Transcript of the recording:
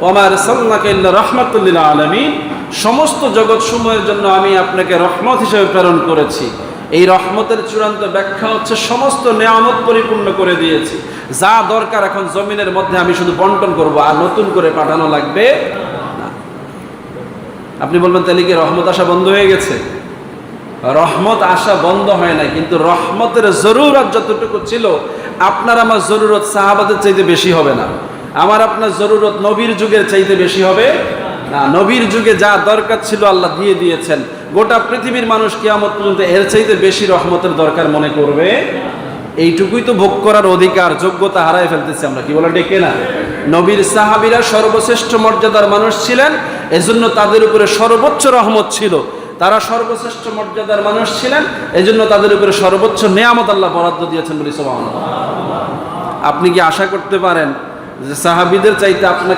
ওয়া মা আরসালনাকা ইল্লা রাহমাতাল লিল আলামিন, সমস্ত জগৎ সমূহের জন্য আমি আপনাকে রহমত হিসেবে প্রেরণ করেছি। এই রহমতের চূড়ান্ত ব্যাখ্যা হচ্ছে সমস্ত নেয়ামত পরিপূর্ণ করে দিয়েছি, যা দরকার এখন জমিনের মধ্যে আমি শুধু বন্টন করব, আর নতুন করে পাঠানো লাগবে না। আপনি বলবেন তাহলে কি রহমত আসা বন্ধ হয়ে গেছে? রহমত আসা বন্ধ হয় নাই, কিন্তু রহমতের জরুরত যতটুকু ছিল আপনার আমার জরুরত সাহাবাদের চাইতে বেশি হবে না, আমার আপনার জরুরত নবীর যুগের চাইতে বেশি হবে না। নবীর যুগে যা দরকার ছিল আল্লাহ দিয়ে দিয়েছেন, গোটা পৃথিবীর মানুষ কিয়ামত পর্যন্ত এর চাইতে বেশি রহমতের দরকার মনে করবে। এইটুকুই তো ভোগ করার অধিকার, যোগ্যতা হারায় ফেলতেছি আমরা, কি বলে ডেকে না? নবীর সাহাবীরা সর্বশ্রেষ্ঠ মর্যাদার মানুষ ছিলেন, এজন্য তাদের উপরে সর্বোচ্চ রহমত ছিল। তারা সর্বশ্রেষ্ঠ মর্যাদার মানুষ ছিলেন, এজন্য তাদের উপরে সর্বোচ্চ নেয়ামত আল্লাহ বরাদ্দ দিয়েছেন বলি সুবহানাল্লাহ। আপনি কি আশা করতে পারেন যে সাহাবীদের চাইতে আপনাকে